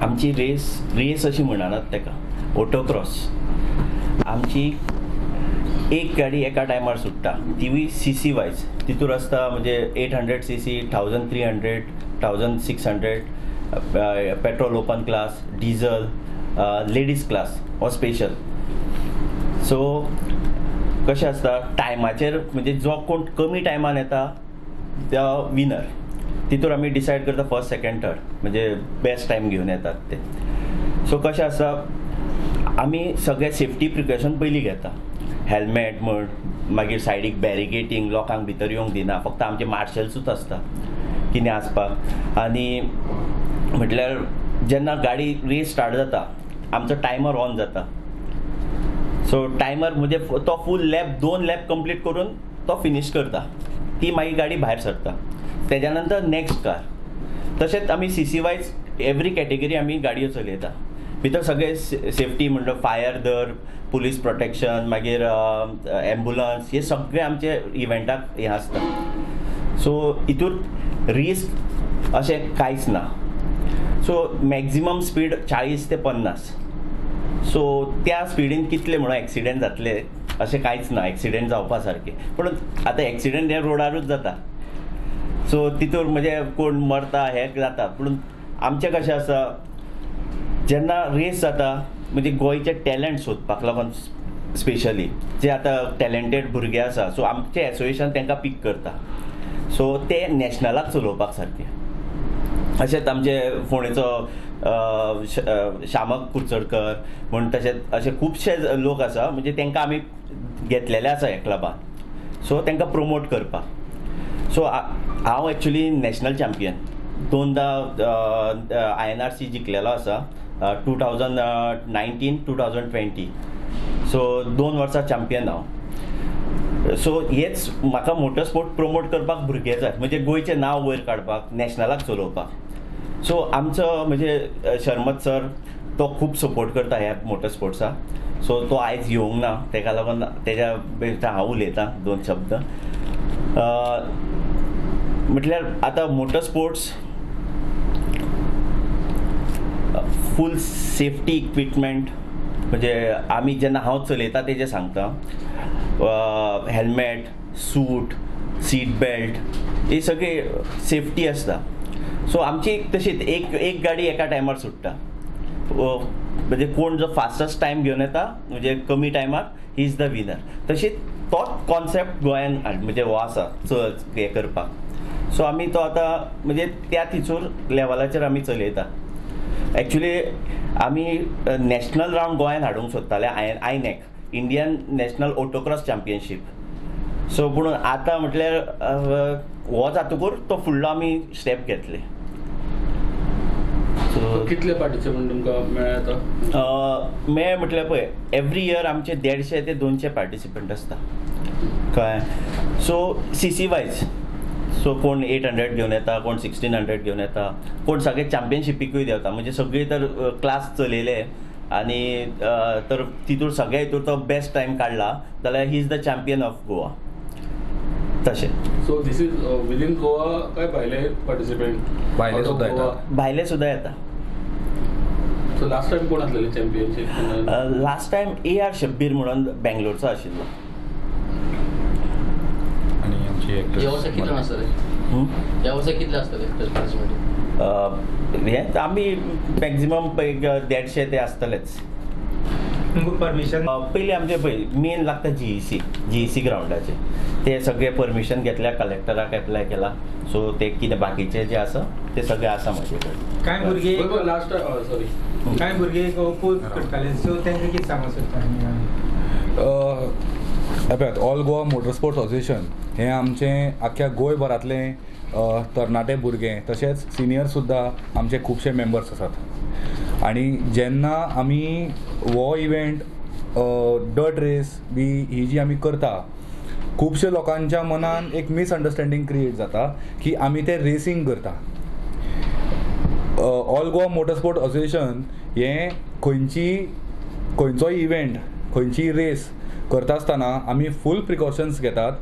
आमची रेस अशी म्हणनात ताका, ऑटोक्रॉस. आमची एक गाडी एका टायमार सुट्टा, ती CC वायज. तितूर आसता म्हणजे 800 cc, 1300, 1600, petrol open class, diesel, ladies class हो स्पेशल. सो कशें आसता टायमाचेर, म्हणजे जो कोण कमी टायमान येता तो विनर. तितूर आमी डिसायड करता फर्स्ट, सेकंड, थर्ड, म्हणजे बेस्ट टायम घेवन येतात ते. सो कशें आसता आमी सगळे सेफ्टी प्रिकॉशन पयलीं घेता. हेल्मेट म्हण, मागीर सायडीक बॅरिकेटींग, लोकांक भितर येवंक दिना. फक्त आमचे मार्शल्सूच आसता कितें आसपाक. आनी म्हटल्यार जेन्ना गाडी रेस स्टार्ट जाता आमचो टायमर ऑन जाता. सो टायमर म्हणजे तो फूल लॅप 2 लॅप कंप्लीट करून तो फिनीश करता. ती मागीर गाडी भायर सरता. तेज्या नंतर नेक्स्ट कार. तशेंच आमी CC वायज एवरी कॅटेगरी आमी गाडयो चलयता. भितर सगळे सेफ्टी म्हणटा फायर धर, पुलीस प्रोटेक्शन, मागीर एम्बुलन्स, हे सगळे आमचे इव्हेंटाक हें आसता. सो हितूर रिस्क अशें कांयच ना. सो मॅक्झिमम स्पीड 40 ते 50. सो त्या स्पिडीन कितले म्हणून एक्सिडेंट जातले अशें कांयच ना. एक्सिडेंट जावपा सारकें, पूण आतां एक्सिडेंट हे रोडारूच जाता. सो तितूर म्हणजे कोण मरता हे जाता. पूण आमचें कशें आसा, जेन्ना रेस जाता म्हणजे गोंयचे टॅलंट सोदपाक लागून स्पेशली जे आतां टॅलंटेड भुरगे आसा, सो आमचें एसोसिएशन तांकां पीक करता. सो ते नॅशनलाक चलोवपाक सारकें. अशेंच आमचे फोंडेचो शामक कुडचडकर म्हण, तशेंच अशे खुबशे लोक आसा म्हणजे तांकां आमी घेतलेले आसा ह्या क्लबान. सो तांकां प्रमोट करपाक. सो हांव एक्चुली नॅशनल चॅम्पियन 2दा INRC जिखलेलो आसा, 2019, 2020. सो 2 वर्सां चॅम्पियन हांव. सो हेच म्हाका मोटर स्पोर्ट प्रमोट करपाक भुरगे जाय, म्हणजे गोंयचें नांव वयर काडपाक, नॅशनलाक चलोवपाक. सो आमचो म्हणजे शर्मत सर तो खूब सपोर्ट करता ह्या मोटर स्पोर्ट्साक. सो तो आयज येवंक ना, ताका लागून तेज्या हांव उलयतां 2 शब्द. म्हटल्यार आतां मोटर स्पोर्ट्स फूल सेफ्टी इक्विपमेंट, म्हणजे आमी जेन्ना हांव चलयता तेजें सांगता. हेल्मेट, सूट, सीट बेल्ट, ही सगळी सेफ्टी आसता. सो आमची तशीच एक गाडी एका टायमार सुट्टा. म्हणजे कोण जो फास्टस्ट टायम घेवन येता म्हणजे कमी टायमार, ही इज द विनर. तशीच तोच कॉन्सेप्ट गोंयान म्हणजे हो आसा हें करपाक. सो आमी तो आतां म्हणजे त्या थिचूर लेवलाचेर आमी चलयता. एक्चुली आमी नॅशनल रावंड गोंयान हाडूंक सोदताले, INEC, Indian national autocross championship. So पूण आतां म्हटल्यार हो जातकूर तो फुडलो आमी स्टेप घेतले. कितले पार्टिसिपंट तुमकां मेळ्ळे? मेळ म्हटल्यार पळय, एवरी इयर आमचे 150 ते 200 पार्टिसिपंट आसता कळ्ळें. So CC wise. सो कोण 800 घेवन येता, कोण 1600 घेवन येता, कोण सगळे चॅम्पियनशिपीकूय देंवता. म्हणजे सगळी तर क्लास चलयले आनी तर तितूर सगळे हितूर तो बेस्ट टायम काडला जाल्यार he is the champion of Goa. तशें. So this is within Goa काय भायले पार्टिसिपंट? भायले सुद्दां येता. सो लास्ट टायम कोण आसलेले championship? Last time AR Shabbir म्हणून बेंगलोरचो आशिल्लो. ह्या वर्सा कितले आसतले हें आमी मॅक्झिमम 150 ते आसतलेच. परमिशन पयलीं आमचे पळय मेन लागता GEC ग्रावंडाचे. ते सगळे परमिशन घेतल्या, कलेक्टराक एप्लाय केला. सो ते कितें बाकीचे जे आसा ते सगळे आसा म्हाजे कडेन. कांय भुरगे लास्ट सॉरी कांय भुरगे पोज करताले, सो तांकां कितें सांगूंक सोदता? All Goa motor sports association हें आमचें आख्ख्या गोंयभरांतलें तरणाटे भुरगे तशेंच सिनियर सुद्दां आमचे खुबशे मेंबर्स आसात. आनी जेन्ना आमी हो इव्हेंट डर्ट रेस बी ही जी आमी करता, खुबशे लोकांच्या मनान एक मिसअंडरस्टँडींग क्रिएट जाता की आमी ते रेसींग करता. All Goa motor sport association हें खंयचोय इव्हेंट, खंयचीय रेस करता आसतना आमी फूल प्रिकॉशन्स घेतात.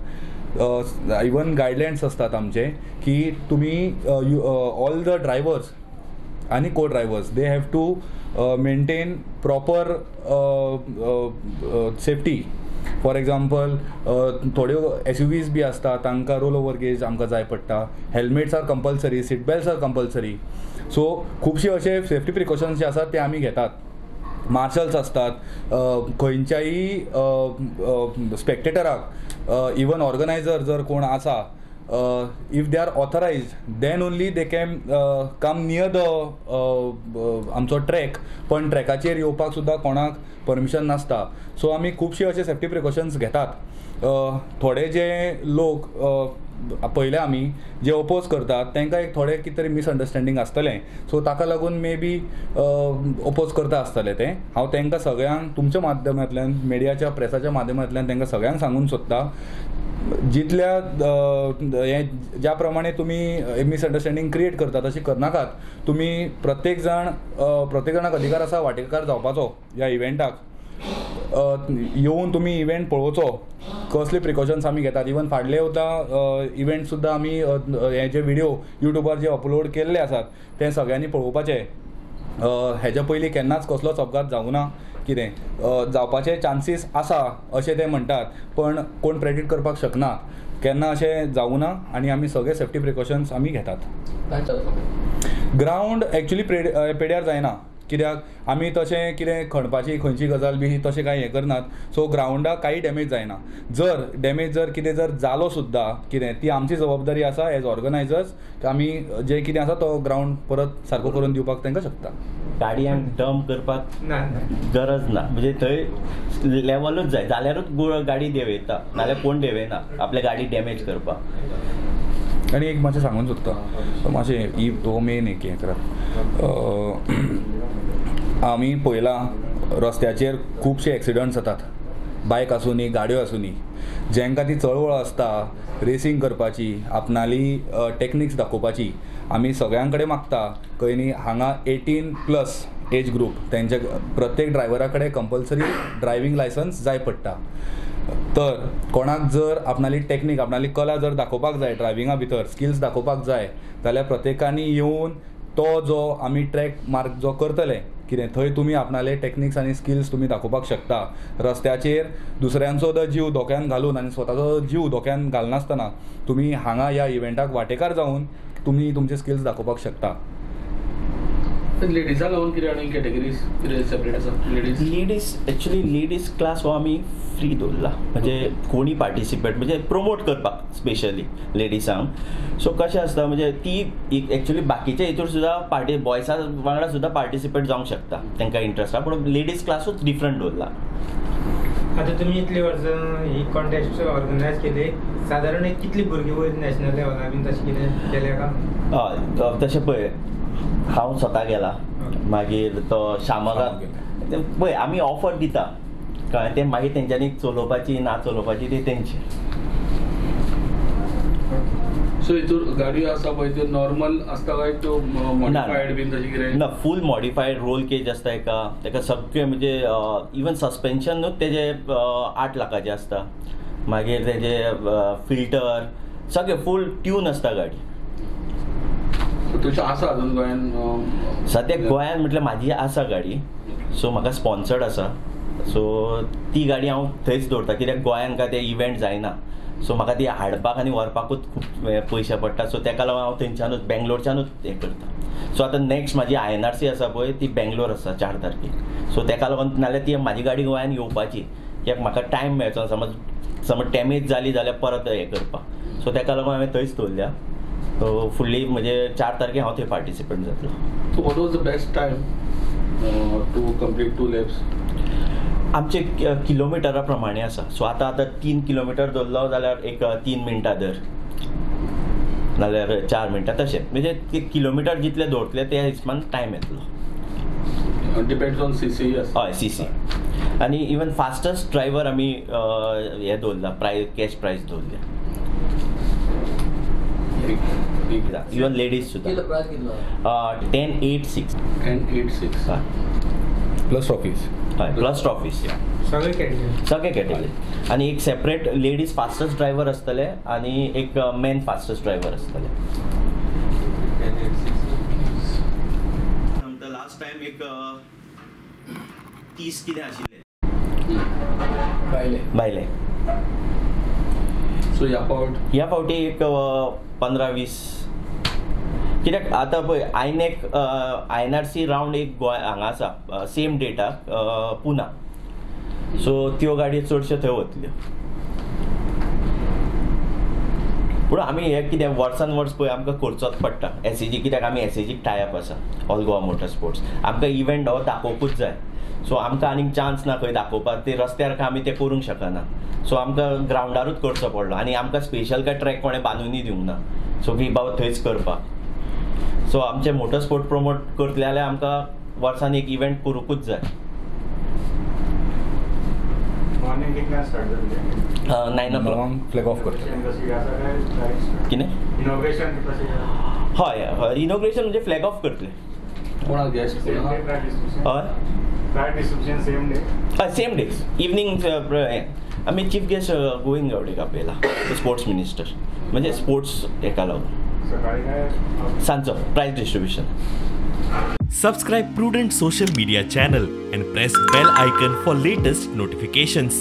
इवन गायडलायन्स असतात आमचे की तुमी ऑल द ड्रायवर्स आनी co drivers they have to maintain proper safety. For example थोड्यो SUVs बी आसता तांकां रोल ओवर गेज आमकां जाय पडटा. Helmets are compulsory, seat belts are compulsory. So खुबशे अशे सेफ्टी प्रिकॉशन्स जे आसात ते आमी घेतात. मार्शल्स असतात, खंयच्याय स्पेक्टेटराक इवन ऑर्गनायझर जर कोण आसा, if they are authorised then only they can come near the आमचो ट्रॅक. पण ट्रॅकाचेर येवपाक सुद्दां कोणाक परमिशन नासता. सो आमी खुबशे अशे सेफ्टी प्रिकॉशन्स घेतात. थोडे जे लोक पयले आमी जे ओपोज करतात तांकां एक थोडे कितें तरी मिसअंडरस्टँडींग आसतलें. सो ताका लागून मे बी ओपोज करता आसतले ते. हांव तांकां सगळ्यांक तुमच्या माध्यमांतल्यान, मिडियाच्या प्रेसाच्या माध्यमांतल्यान तांकां सगळ्यांक सांगूंक सोदता, जितल्या ज्या प्रमाणे तुमी मिसअंडरस्टँडींग क्रिएट करता तशी करनाकात. तुमी प्रत्येक जाणाक अधिकार आसा वांटेकार जावपाचो ह्या इव्हेंटाक. येवन तुमी इव्हेंट पळोवचो, कसले प्रिकॉशन्स आमी घेतात. इवन फाटले इव्हेंट सुद्दां आमी हे जे व्हिडिओ युट्यूबार जे अपलोड केल्ले आसात ते सगळ्यांनी पळोवपाचे. हेज्या पयलीं केन्नाच कसलोच अपघात जावं ना. कितें जावपाचे चान्सीस आसा अशें ते म्हणटात, पण कोण प्रेडिक्ट करपाक शकना. केन्ना अशें जावं ना आनी आमी सगळे सेफ्टी प्रिकॉशन्स आमी घेतात. ग्रावंड एक्चुली पेड्यार जायना, कित्याक आमी तशें कितें खणपाची खंयची गजाल बी तशें कांय हें करनात. सो ग्रावंडाक काही डॅमेज जायना. जर कितें जर जालो सुद्दां कितें, ती आमची जबाबदारी आसा एज ऑर्गनायझर्स. आमी जे कितें आसा तो ग्रावंड परत सारको करून दिवपाक तांकां शकता. गाडी डंप करपाक गरज ना. म्हणजे थंय लेवलूच जाय जाल्यारूच गाडी देंवयता, नाल्यार कोण देंवयना आपल्या गाडी डॅमेज करपाक. आनी एक मातशें सांगूंक सोदता, मातशें हो मेन एक हें करात. आमी पळयलां रस्त्याचेर खुबशे एक्सिडंट्स जातात, बायक आसूं नी गाडयो आसूं नी. जेंकां ती चळवळ आसता रेसींग करपाची, आपणाली टॅक्निक्स दाखोवपाची, आमी सगळ्यां कडेन मागता खंय न्ही हांगा 18+ एज ग्रूप तेंच्या प्रत्येक ड्रायव्हरा कडेन कंपल्सरी ड्रायव्हिंग लायसन्स जाय पडटा. तर कोणाक जर आपणाली टॅक्नीक आपणाली कला जर दाखोवपाक जाय, ड्रायव्हिंगा भितर स्किल्स दाखोवपाक जाय, जाल्यार प्रत्येकानी येवन तो जो आमी ट्रॅक मार्क जो करतले कितें थंय तुमी आपणाले टॅक्निक्स आनी स्किल्स तुमी दाखोवपाक शकता. रस्त्याचेर दुसऱ्यांचो जीव धोक्यान घालून आनी स्वताचो जीव धोक्यान घालनासतना तुमी हांगा ह्या इव्हेंटाक वांटेकार जावन तुमी तुमचे स्किल्स दाखोवपाक शकता. लेडीजाक लागून कितें आनी कॅटेगरीज कितें सेपरेट आसा? लेडीज क्लास हो आमी फ्री दवरला. म्हणजे कोणी पार्टिसिपेट म्हणजे प्रमोट करपाक स्पेशली लेडीजांक. सो कशें आसता म्हणजे ती एक्चुअली बाकीच्या हितूर सुद्दां बॉयसा वांगडा सुद्दां पार्टिसिपेट जावंक शकता तांकां इंट्रस्ट आसा, पूण लेडीज क्लासूच डिफरंट दवरला. आता तुम्ही इतली वर्सां ही कॉन्टेस्ट ऑर्गनायज केली, साधारण कितली भुरगीं वयर नॅशनल लेवलार बीन तशें कितें केलें का? हय तशें पळय हांव स्वता गेला, मागीर तो श्यामकांत पळय आमी ऑफर दिता कळ्ळें. ते मागीर तेंच्यांनी चलोवपाची ना चलोवपाची ती तेंची. सो हितूर गाडयो आसा पळय त्यो नॉर्मल आसता काय त्यो मॉडिफायड बीन तशें कितें? ना, फूल मॉडिफायड रोल केज आसता तेका सगळें म्हणजे इवन सस्पेन्शन न्हू तेजे 8 लाखाचें आसता. मागीर तेजे फिल्टर सगळें फूल ट्यून आसता गाडी. तशें आसा अजून गोंयान? सद्याक गोंयान म्हटल्यार म्हाजी आसा गाडी, सो म्हाका स्पॉन्सर्ड आसा. सो ती गाडी हांव थंयच दवरता, कित्याक गोंयान काय ते इव्हेंट जायना. सो म्हाका ती हाडपाक आनी व्हरपाकूच खूब पयशे पडटा. सो तेका लागून हांव थंयच्यानूच बेंगलोरच्यानूच हें करता. सो आतां नेक्स्ट म्हाजी INRC आसा पळय ती बेंगलोर आसा 4 तारखेक. सो तेका लागून नाल्यार ती म्हाजी गाडी गोंयान येवपाची, कित्याक म्हाका टायम मेळचो. समज डॅमेज जाली जाल्यार परत हें करपाक. सो तेका लागून हांवें थंयच दवरल्या. सो फुडली म्हणजे 4 तारखेक हांव थंय पार्टिसिपेट जातलो. So what was the best time to complete 2 laps? आमचे किलोमिटरा प्रमाणे आसा. सो आतां 3 किलोमिटर दवरलो जाल्यार एक 3 मिनटां दर, नाल्यार 4 मिनटां तशें. म्हणजे किलोमिटर जितले दवरतले त्या हिसपान टायम येतलो. Depends on CC. हय CC. आनी इवन फास्टस्ट ड्रायव्हर आमी हें दवरला, कॅश प्रायज दवरल्या. इवन लेडीज सुद्दां 1086 प्लस ट्रॉफीज. हय प्लस ट्रॉफीज सगळे कॅटेगरी. आनी एक सेपरेट लेडीज फास्टस्ट ड्रायव्हर आसतले आनी एक मेन फास्टस्ट ड्रायव्हर आसतले. लास्ट टाइम एक 30 कितें आशिल्ले भायले. सो ह्या फावटी एक 15-20. कित्याक आतां पळय INRC रावंड एक गोंय हांगा आसा सेम डेटाक पुना. सो त्यो गाडयो चडश्यो थंय वतल्यो. पूण आमी हे कितें वर्सान वर्स पळय आमकां करचोच पडटा SAG, कित्याक आमी SAG टायअप आसा ऑल गोवा मोटर स्पोर्ट्स. आमकां इव्हेंट हो दाखोवपूच जाय. सो आमकां आनीक चान्स ना खंय दाखोवपाक. ते रस्त्यार आमी ते करूंक शकना. सो आमकां ग्रावंडारूच करचो पडलो आनी आमकां स्पेशल काय ट्रॅक कोणें बांदूनय दिवंक ना. सो की बाबा थंयच करपाक. सो आमचे मोटर स्पोर्ट प्रमोट करतले जाल्यार आमकां वर्सान एक इव्हेंट करूंकूच जाय. 9 o'clock फ्लॅग ऑफ करता. कितें हय इनॉग्रेशन म्हणजे फ्लॅग ऑफ करतले. कोणा गेस्ट हय सेम डे इवनिंग. आमी चीफ गेस्ट गोविंद गावडेक आपयला स्पोर्ट्स मिनिस्टर. म्हणजे स्पोर्ट्स हेका लागून सांजचो prize distribution. Subscribe Prudent social media channel and press bell icon for latest notifications.